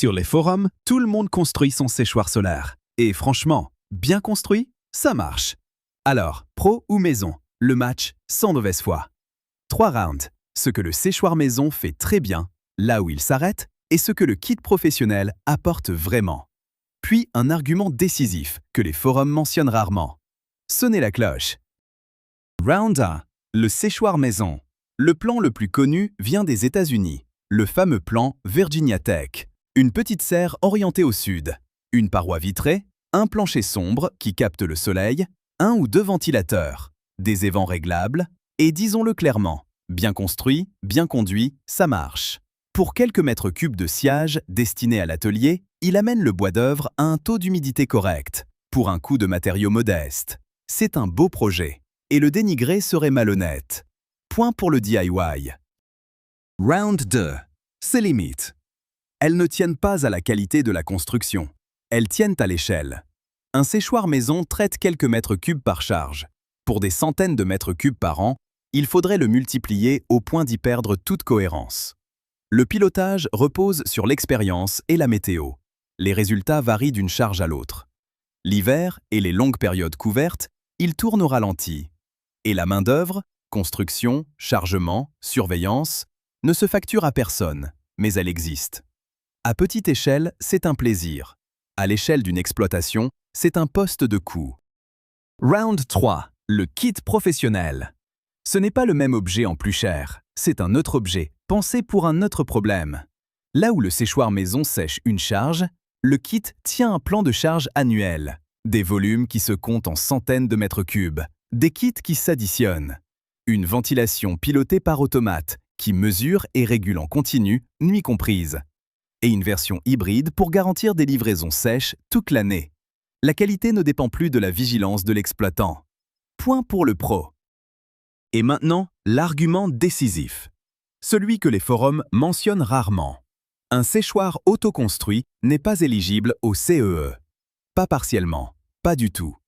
Sur les forums, tout le monde construit son séchoir solaire. Et franchement, bien construit, ça marche. Alors, pro ou maison, le match sans mauvaise foi. 3 rounds. Ce que le séchoir maison fait très bien, là où il s'arrête, et ce que le kit professionnel apporte vraiment. Puis un argument décisif que les forums mentionnent rarement. Sonnez la cloche. Round 1. Le séchoir maison. Le plan le plus connu vient des États-Unis. Le fameux plan Virginia Tech. Une petite serre orientée au sud. Une paroi vitrée, un plancher sombre qui capte le soleil, un ou deux ventilateurs, des évents réglables, et disons-le clairement, bien construit, bien conduit, ça marche. Pour quelques mètres cubes de sciage destinés à l'atelier, il amène le bois d'œuvre à un taux d'humidité correct, pour un coût de matériaux modeste. C'est un beau projet, et le dénigrer serait malhonnête. Point pour le DIY. Round 2. Ses limites. Elles ne tiennent pas à la qualité de la construction, elles tiennent à l'échelle. Un séchoir maison traite quelques mètres cubes par charge. Pour des centaines de mètres cubes par an, il faudrait le multiplier au point d'y perdre toute cohérence. Le pilotage repose sur l'expérience et la météo. Les résultats varient d'une charge à l'autre. L'hiver et les longues périodes couvertes, il tourne au ralenti. Et la main-d'œuvre, construction, chargement, surveillance, ne se facture à personne, mais elle existe. À petite échelle, c'est un plaisir. À l'échelle d'une exploitation, c'est un poste de coût. Round 3. Le kit professionnel. Ce n'est pas le même objet en plus cher, c'est un autre objet, pensé pour un autre problème. Là où le séchoir maison sèche une charge, le kit tient un plan de charge annuel. Des volumes qui se comptent en centaines de mètres cubes, des kits qui s'additionnent. Une ventilation pilotée par automate, qui mesure et régule en continu, nuit comprise. Et une version hybride pour garantir des livraisons sèches toute l'année. La qualité ne dépend plus de la vigilance de l'exploitant. Point pour le pro. Et maintenant, l'argument décisif. Celui que les forums mentionnent rarement. Un séchoir autoconstruit n'est pas éligible au CEE. Pas partiellement, pas du tout.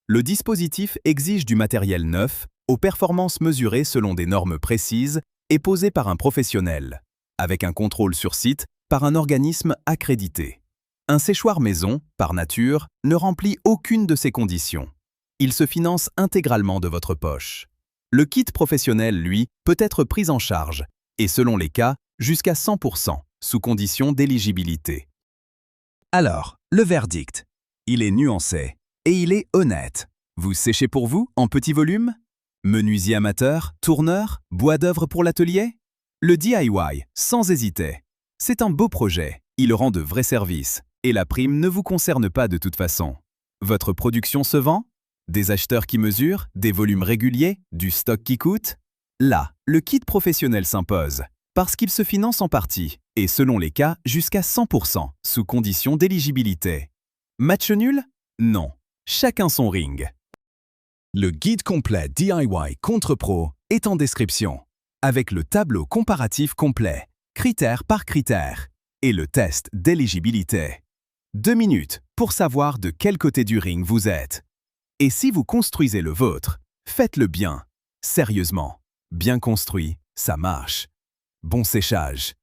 Le dispositif exige du matériel neuf, aux performances mesurées selon des normes précises et posées par un professionnel, avec un contrôle sur site par un organisme accrédité. Un séchoir maison, par nature, ne remplit aucune de ces conditions. Il se finance intégralement de votre poche. Le kit professionnel, lui, peut être pris en charge, et selon les cas, jusqu'à 100%, sous condition d'éligibilité. Alors, le verdict. Il est nuancé, et il est honnête. Vous séchez pour vous, en petit volume? Menuisier amateur, tourneur, bois d'œuvre pour l'atelier? Le DIY, sans hésiter. C'est un beau projet, il rend de vrais services, et la prime ne vous concerne pas de toute façon. Votre production se vend? Des acheteurs qui mesurent, des volumes réguliers, du stock qui coûte? Là, le kit professionnel s'impose, parce qu'il se finance en partie, et selon les cas, jusqu'à 100%, sous condition d'éligibilité. Match nul? Non. Chacun son ring. Le guide complet DIY contre pro est en description, avec le tableau comparatif complet, critère par critère, et le test d'éligibilité. 2 minutes pour savoir de quel côté du ring vous êtes. Et si vous construisez le vôtre, faites-le bien, sérieusement. Bien construit, ça marche. Bon séchage.